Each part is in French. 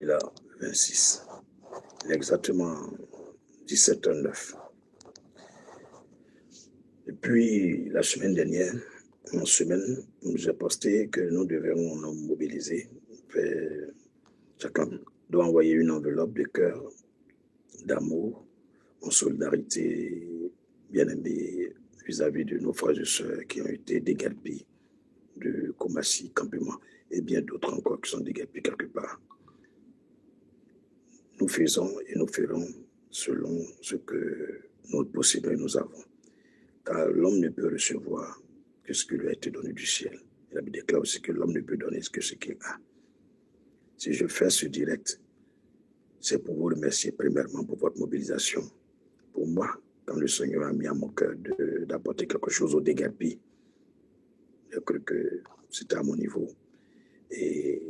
là, 26. Il est exactement 17h09. Depuis la semaine dernière, en semaine, j'ai posté que nous devons nous mobiliser. Chacun doit envoyer une enveloppe de cœur, d'amour, en solidarité bien-aimée vis-à-vis de nos frères et sœurs qui ont été déguerpis de Komassi, campement, et bien d'autres encore qui sont déguerpis quelque part. Nous faisons et nous ferons selon ce que nous possédons et nous avons. Car l'homme ne peut recevoir que ce qui lui a été donné du ciel. Il a déclaré aussi que l'homme ne peut donner que ce qu'il a. Si je fais ce direct, c'est pour vous remercier premièrement pour votre mobilisation. Pour moi, quand le Seigneur a mis à mon cœur d'apporter quelque chose au déguerpis, j'ai cru que c'était à mon niveau. Et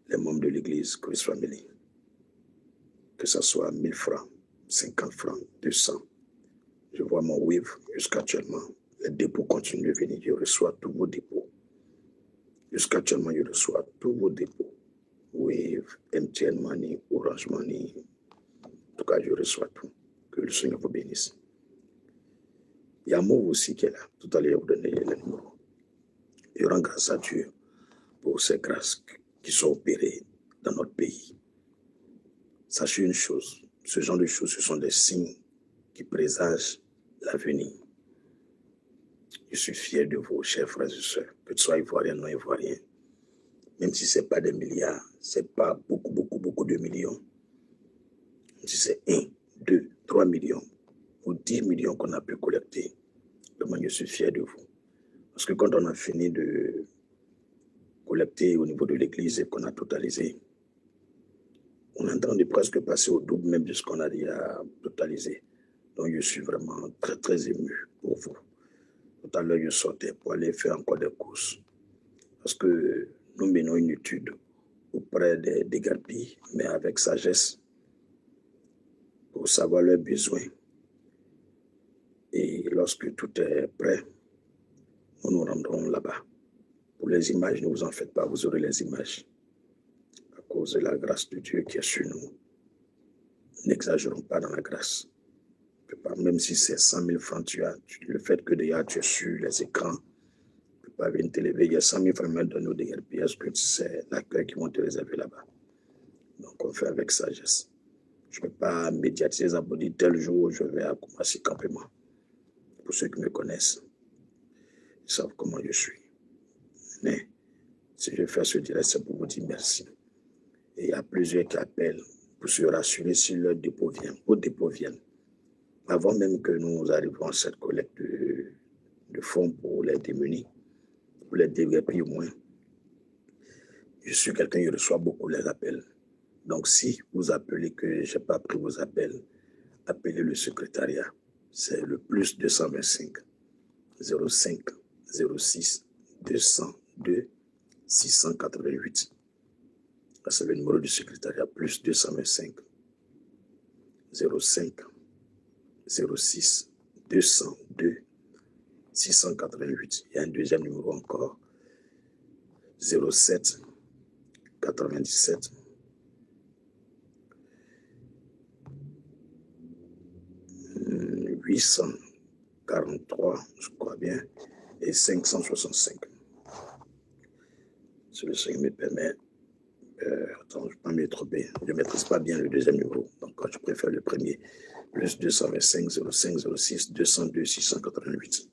les membres de l'église Christ Family, que ce soit 1000 francs, 50 francs, 200. Je vois mon Wave jusqu'actuellement. Les dépôts continuent de venir. Je reçois tous vos dépôts. Jusqu'actuellement, je reçois tous vos dépôts. Wave, MTN Money, Orange Money. En tout cas, je reçois tout. Que le Seigneur vous bénisse. Il y a Mo aussi qui est là. Tout à l'heure, vous donnez le numéro. Je rends grâce à Dieu pour ces grâces qui sont opérées dans notre pays. Sachez une chose, ce genre de choses, ce sont des signes qui présagent l'avenir. Je suis fier de vous, chers frères et sœurs, que ce soit ivoirien ou non ivoirien. Même si ce n'est pas des milliards, ce n'est pas beaucoup de millions. Même si c'est 1, 2, 3 millions ou 10 millions qu'on a pu collecter, vraiment je suis fier de vous. Parce que quand on a fini de collecter au niveau de l'église et qu'on a totalisé, on est en train de presque passer au double même de ce qu'on a déjà totalisé. Donc je suis vraiment très ému pour vous. Tout à l'heure, je sortais pour aller faire encore des courses. Parce que nous menons une étude auprès des déguerpis, mais avec sagesse, pour savoir leurs besoins. Et lorsque tout est prêt, nous nous rendrons là-bas. Pour les images, ne vous en faites pas, vous aurez les images. À cause de la grâce de Dieu qui est sur nous. N'exagérons pas dans la grâce. Même si c'est 100 000 francs, le fait que déjà tu es sur les écrans, tu peux pas venir te lever, il y a 100 000 francs de nos DRP, est-ce que c'est l'accueil qui vont te réserver là-bas? Donc on fait avec sagesse. Je ne peux pas médiatiser ça pour dire tel jour je vais à Komassi campement. Pour ceux qui me connaissent, ils savent comment je suis. Mais si je fais ce direct, c'est pour vous dire merci. Et il y a plusieurs qui appellent pour se rassurer si leur dépôt vient. Vos dépôts viennent. Avant même que nous arrivions à cette collecte de fonds pour les démunis, pour les déguerpis au moins, je suis quelqu'un qui reçoit beaucoup les appels. Donc si vous appelez que je n'ai pas pris vos appels, appelez le secrétariat. C'est le plus 225 05 06 202 688. C'est le numéro du secrétariat, plus 225 05 06 202 688. Il y a un deuxième numéro encore, 07 97 843, je crois bien, et 565. Si le Seigneur me permet, attends, je ne vais pas me tromper, je ne maîtrise pas bien le deuxième numéro, donc je préfère le premier, plus 225 05 06 202 688.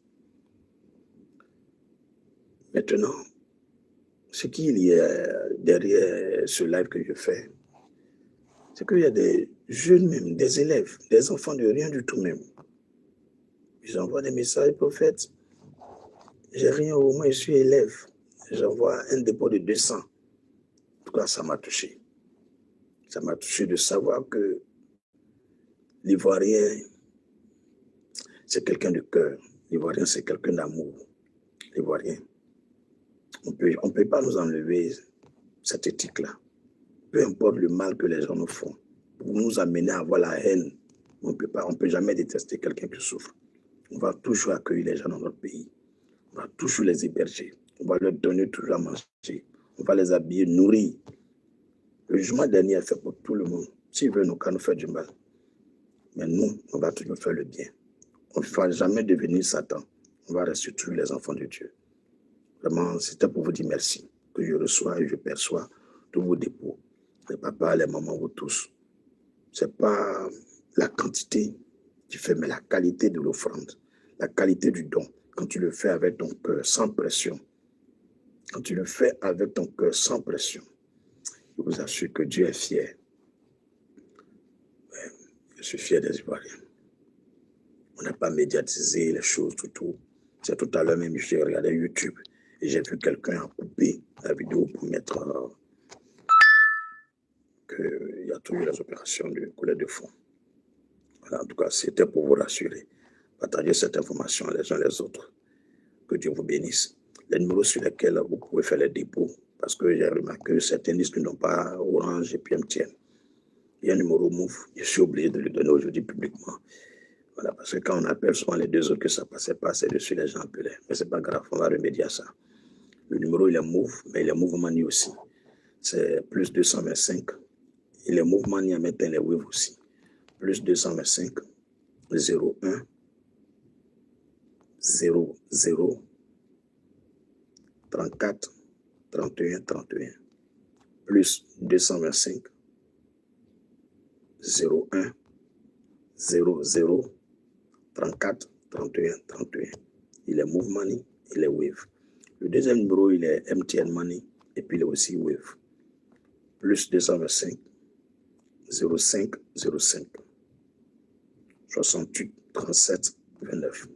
Maintenant, ce qu'il y a derrière ce live que je fais, c'est qu'il y a des jeunes même, des élèves, des enfants de rien du tout même. Ils envoient des messages, prophète, j'ai rien, au moins je suis élève. J'envoie un dépôt de 200. En tout cas, ça m'a touché. Ça m'a touché de savoir que l'Ivoirien, c'est quelqu'un de cœur. L'Ivoirien, c'est quelqu'un d'amour. L'Ivoirien. On ne peut pas nous enlever cette éthique-là. Peu importe le mal que les gens nous font, pour nous amener à avoir la haine, on ne peut jamais détester quelqu'un qui souffre. On va toujours accueillir les gens dans notre pays. On va toujours les héberger. On va leur donner toujours à manger. On va les habiller, nourrir. Le jugement dernier est fait pour tout le monde. S'il veut nous faire du mal. Mais nous, on va toujours faire le bien. On ne va jamais devenir Satan. On va rester toujours les enfants de Dieu. Vraiment, c'était pour vous dire merci. Que je reçois et je perçois tous vos dépôts. Les papas, les mamans, vous tous. Ce n'est pas la quantité qui fait, mais la qualité de l'offrande. La qualité du don. Quand tu le fais avec ton cœur, sans pression. Quand tu le fais avec ton cœur, sans pression. Je vous assure que Dieu est fier. Ouais, je suis fier des Ivoiriens. On n'a pas médiatisé les choses, tout. C'est tout à l'heure même, j'ai regardé YouTube et j'ai vu quelqu'un a coupé la vidéo pour mettre qu'il y a toujours les opérations de collecte de fonds. Voilà, en tout cas, c'était pour vous rassurer. Partagez cette information les uns les autres. Que Dieu vous bénisse. Les numéros sur lesquels vous pouvez faire les dépôts, parce que j'ai remarqué que certains disent qu'ils n'ont pas Orange et puis MTN. Il y a un numéro Move, je suis obligé de le donner aujourd'hui publiquement. Voilà, parce que quand on appelle souvent les deux autres que ça ne passait pas, c'est dessus les gens appelaient. Mais ce n'est pas grave, on va remédier à ça. Le numéro, il est Move, mais il est Move Money aussi. C'est plus 225. Il est Move Money à mettre les Wave aussi. Plus 225 01 00 34 31 31. Plus 225 01 00 34 31 31. Il est Move Money, il est Wave. Le deuxième numéro, il est MTN Money et puis il est aussi Wave. Plus 225 05 05 68 37 29.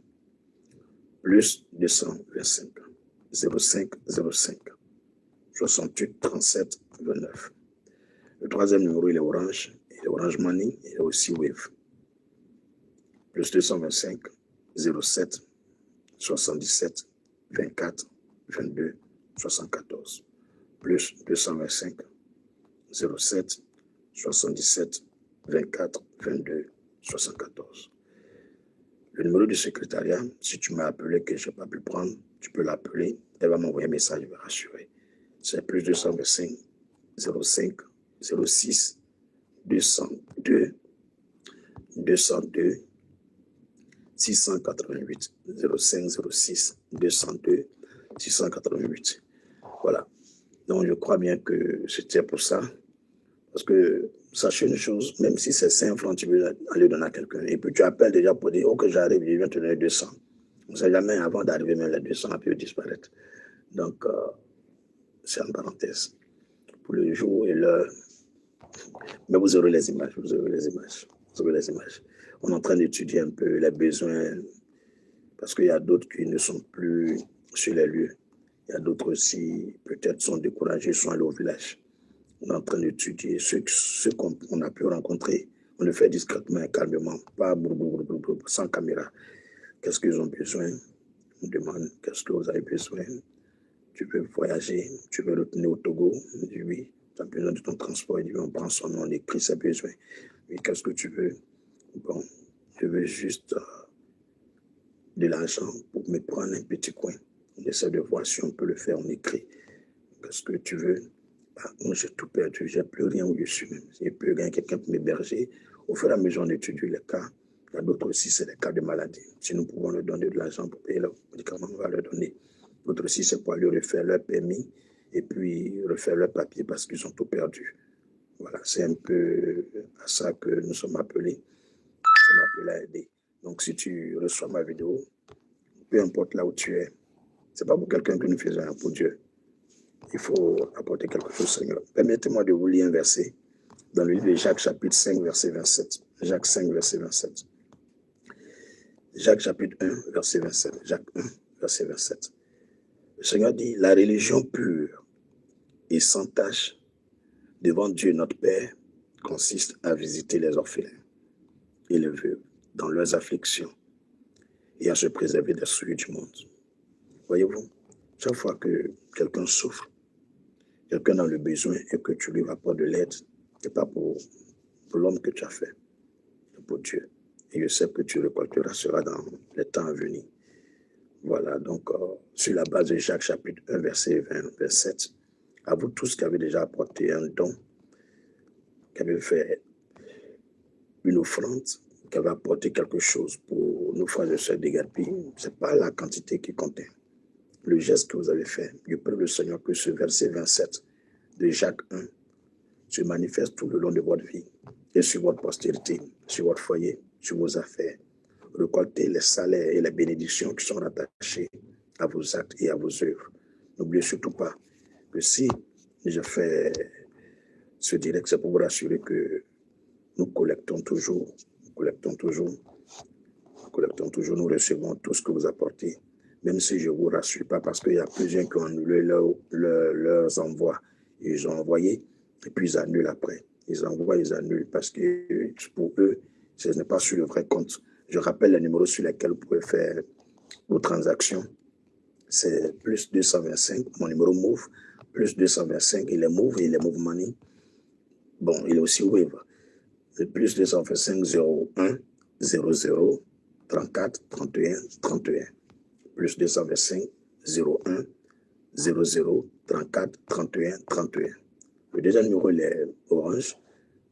Plus 225 05 05 68 37 29. Le troisième numéro, il est Orange. Il est Orange Money, il est aussi Wave. Plus 225 07 77 24 22 74. Plus 225 07 77 24 22 74. Le numéro du secrétariat, si tu m'as appelé que je n'ai pas pu prendre, tu peux l'appeler. Elle va m'envoyer un message, je vais rassurer. C'est plus 225 05 06 202 202 688 05 06 202 688. Voilà. Donc, je crois bien que c'était pour ça. Parce que, sachez une chose, même si c'est 5 francs, tu veux aller donner à quelqu'un. Et puis, tu appelles déjà pour dire, oh, que j'arrive, je viens te donner 200. On ne sait jamais, avant d'arriver, même les 200 a pu disparaître. Donc, c'est en parenthèse. Pour le jour et l'heure. Mais vous aurez les images, vous aurez les images. Vous aurez les images. On est en train d'étudier un peu les besoins, parce qu'il y a d'autres qui ne sont plus sur les lieux. Il y a d'autres aussi, peut-être, sont découragés, sont allés au village. On est en train d'étudier ceux qu'on a pu rencontrer. On le fait discrètement et calmement, pas sans caméra. Qu'est-ce qu'ils ont besoin? On demande, qu'est-ce que vous avez besoin? Tu veux voyager? Tu veux retourner au Togo? On dit oui. Tu as besoin de ton transport? Il dit, on prend son nom, on écrit ses besoins. Oui, qu'est-ce que tu veux? Bon, je veux juste de l'argent pour me prendre un petit coin. On essaie de voir si on peut le faire, on écrit. Qu'est-ce que tu veux? Bah, moi, j'ai tout perdu, j'ai plus rien où je suis même. J'ai plus rien, quelqu'un pour m'héberger. Au fur et à mesure, on étudie les cas. Il y a d'autres aussi, c'est des cas de maladie. Si nous pouvons leur donner de l'argent pour payer leurs médicaments, on va leur donner. D'autres aussi, c'est pour aller refaire leur permis et puis refaire leur papier parce qu'ils ont tout perdu. Voilà, c'est un peu à ça que nous sommes appelés. Nous sommes appelés à aider. Donc, si tu reçois ma vidéo, peu importe là où tu es, ce n'est pas pour quelqu'un que nous faisons, pour Dieu. Il faut apporter quelque chose, Seigneur. Permettez-moi de vous lire un verset dans le livre de Jacques, chapitre 5, verset 27. Jacques 5, verset 27. Jacques, chapitre 1, verset 27. Jacques 1, verset 27. Le Seigneur dit, la religion pure et sans tache devant Dieu notre Père consiste à visiter les orphelins et les veuves dans leurs afflictions et à se préserver des souillures du monde. Voyez-vous, chaque fois que quelqu'un souffre, quelqu'un a le besoin et que tu lui apportes de l'aide, ce n'est pas pour l'homme que tu as fait, c'est pour Dieu. Et je sais que tu récolteras cela dans les temps à venir. Voilà, donc sur la base de Jacques chapitre 1, verset 20, 27, à vous tous qui avez déjà apporté un don, qui avait fait une offrande, qui avait apporté quelque chose pour nos frères et sœurs d'Égapi. Ce n'est pas la quantité qui comptait. Le geste que vous avez fait. Je prie le Seigneur que ce verset 27 de Jacques 1 se manifeste tout le long de votre vie et sur votre postérité, sur votre foyer, sur vos affaires. Récoltez les salaires et les bénédictions qui sont rattachées à vos actes et à vos œuvres. N'oubliez surtout pas que si je fais ce direct, c'est pour vous rassurer que nous collectons toujours, nous recevons tout ce que vous apportez, même si je ne vous rassure pas, parce qu'il y a plusieurs qui ont annulé leurs envois. Ils ont envoyé, et puis ils annulent après. Ils envoient, ils annulent, parce que pour eux, ce n'est pas sur le vrai compte. Je rappelle les numéros sur lesquels vous pouvez faire vos transactions. C'est plus 225, mon numéro Move, plus 225, il est Move et il est Move Money. Bon, il est aussi Wave. Le plus 225 01 00 34 31 31. Plus 225 01 00 34 31 31. Le deuxième numéro, il est Orange.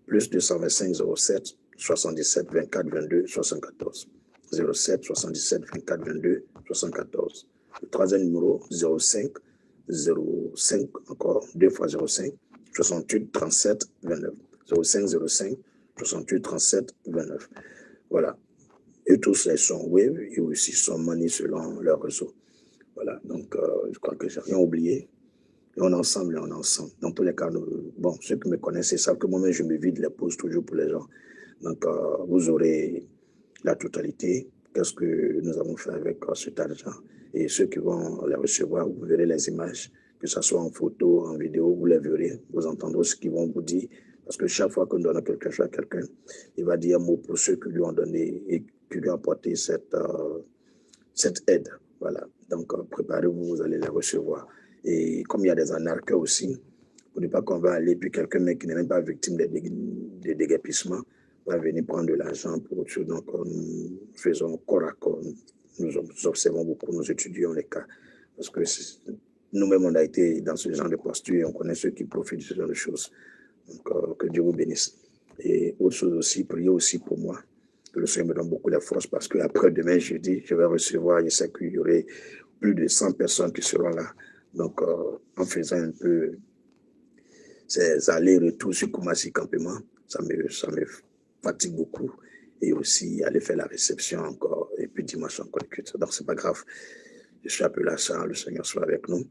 Plus 225 07 77 24 22 74. 07 77 24 22 74. Le troisième numéro, 05 05 encore, 2 fois 05 68 37 29. 05 05 68 37 29. Voilà. Et tous ils sont Wave et aussi sont Money selon leur réseau. Voilà. Donc, je crois que je n'ai rien oublié. Et on est ensemble, on est ensemble. Dans tous les cas, bon, ceux qui me connaissent, ils savent que moi-même, je me vide les pauses toujours pour les gens. Donc, vous aurez la totalité. Qu'est-ce que nous avons fait avec cet argent? Et ceux qui vont les recevoir, vous verrez les images, que ce soit en photo, en vidéo, vous les verrez, vous entendrez ce qu'ils vont vous dire. Parce que chaque fois qu'on donne quelque chose à quelqu'un, il va dire un mot pour ceux qui lui ont donné et qui lui ont apporté cette aide. Voilà. Donc, préparez-vous, vous allez les recevoir. Et comme il y a des anarcheurs aussi, pour ne pas qu'on va aller, puis quelqu'un qui n'est même pas victime de déguerpissement va venir prendre de l'argent pour autre chose. Donc, nous faisons corps à corps. Nous observons beaucoup, nous étudions les cas. Parce que nous-mêmes, on a été dans ce genre de posture et on connaît ceux qui profitent de ce genre de choses. Donc, que Dieu vous bénisse. Et autre chose aussi, priez aussi pour moi. Que le Seigneur me donne beaucoup de force parce qu'après demain, jeudi, je vais recevoir, je sais qu'il y aurait plus de 100 personnes qui seront là. Donc, en faisant un peu ces allers-retours sur Koumassi Campement, ça me fatigue beaucoup. Et aussi, aller faire la réception encore, et puis dimanche encore. Donc, c'est pas grave. Je suis appelé à ça, le Seigneur soit avec nous.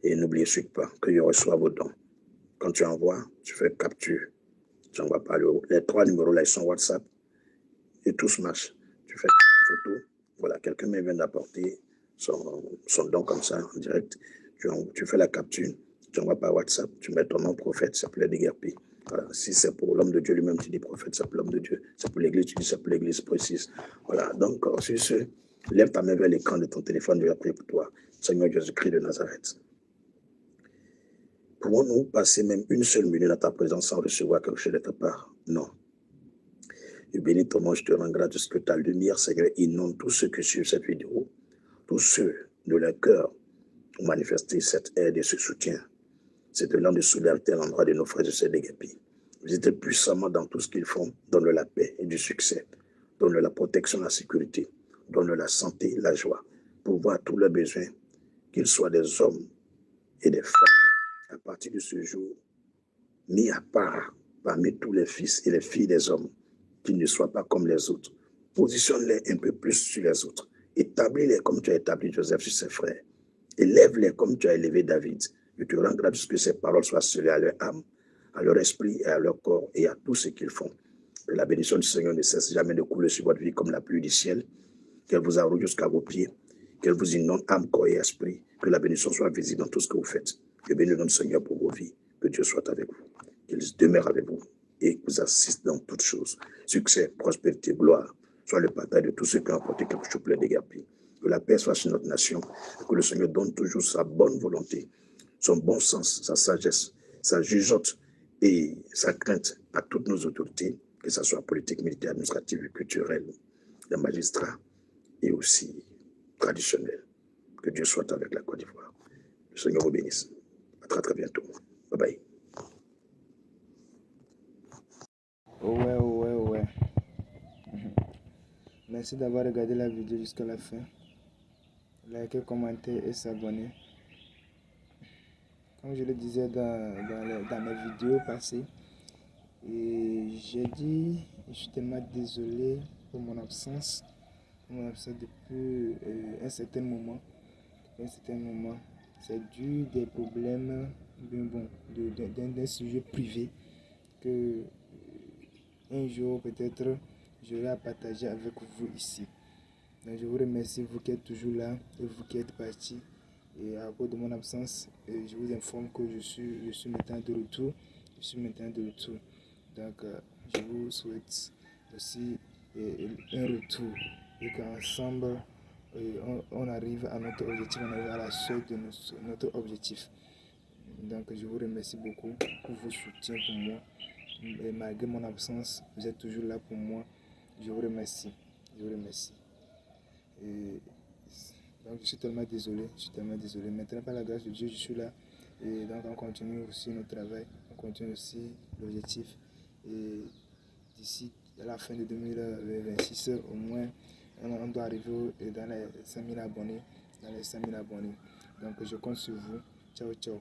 Et n'oubliez surtout pas que je reçois vos dons. Quand tu envoies, tu fais capture. Tu n'envoies pas les 3 numéros là, ils sont WhatsApp. Et tous marchent. Tu fais une photo. Voilà, quelqu'un vient d'apporter son don comme ça, en direct. Tu fais la capture. Tu envoies par WhatsApp. Tu mets ton nom prophète, ça s'appelle Déguerpi. Voilà. Si c'est pour l'homme de Dieu lui-même, tu dis prophète, ça s'appelle l'homme de Dieu. C'est pour l'église, tu dis ça pour l'église précise. Voilà. Donc, sur ce, lève ta main vers l'écran de ton téléphone, je vais prier pour toi. Seigneur Jésus-Christ de Nazareth. Pouvons-nous passer même une seule minute dans ta présence sans recevoir quelque chose de ta part? Non. Je bénis ton nom, je te rends grâce de ce que ta lumière, Seigneur, inonde tous ceux qui suivent cette vidéo, tous ceux de leur cœur ont manifesté cette aide et ce soutien. C'est de l'an de solidarité à l'endroit de nos frères et sœurs d'Égapi. Visitez puissamment dans tout ce qu'ils font, donne-leur la paix et du succès, donne-leur la protection, la sécurité, donne-leur la santé, la joie, pour voir tous leurs besoins, qu'ils soient des hommes et des femmes, à partir de ce jour, mis à part parmi tous les fils et les filles des hommes, qu'ils ne soient pas comme les autres. Positionne-les un peu plus sur les autres. Établis-les comme tu as établi Joseph sur ses frères. Élève-les comme tu as élevé David. Je te rends grâce que ces paroles soient scellées à leur âme, à leur esprit et à leur corps et à tout ce qu'ils font. Que la bénédiction du Seigneur ne cesse jamais de couler sur votre vie comme la pluie du ciel. Qu'elle vous arrose jusqu'à vos pieds. Qu'elle vous inonde âme, corps et esprit. Que la bénédiction soit visible dans tout ce que vous faites. Je bénis le nom du Seigneur pour vos vies. Que Dieu soit avec vous. Qu'il demeure avec vous et vous assiste dans toutes choses. Succès, prospérité, gloire, soit le partage de tous ceux qui ont apporté quelque chose pour les Déguerpi. Que la paix soit sur notre nation, et que le Seigneur donne toujours sa bonne volonté, son bon sens, sa sagesse, sa jugeote et sa crainte à toutes nos autorités, que ce soit politique, militaire, administrative, culturelle, les magistrats et aussi traditionnels. Que Dieu soit avec la Côte d'Ivoire. Le Seigneur vous bénisse. À très très bientôt. Bye bye. Merci d'avoir regardé la vidéo jusqu'à la fin. Likez, commentez et s'abonner. Comme je le disais dans mes vidéos passées, et j'ai dit, je suis tellement désolé pour mon absence depuis un certain moment. C'est dû des problèmes d'un sujet privé que un jour peut-être j'aurai à partager avec vous ici. Donc je vous remercie, vous qui êtes toujours là et vous qui êtes partis. Et à cause de mon absence, je vous informe que je suis maintenant de retour. Donc je vous souhaite aussi un retour et qu'ensemble on arrive à notre objectif, on arrive à la suite de notre objectif. Donc je vous remercie beaucoup pour vos soutiens pour moi. Et malgré mon absence, vous êtes toujours là pour moi. Je vous remercie. Et donc je suis tellement désolé. Maintenant, par la grâce de Dieu, je suis là. Et donc on continue aussi notre travail, on continue aussi l'objectif. Et d'ici à la fin de 2026, au moins, on doit arriver dans les 5000 abonnés. Donc je compte sur vous. Ciao, ciao.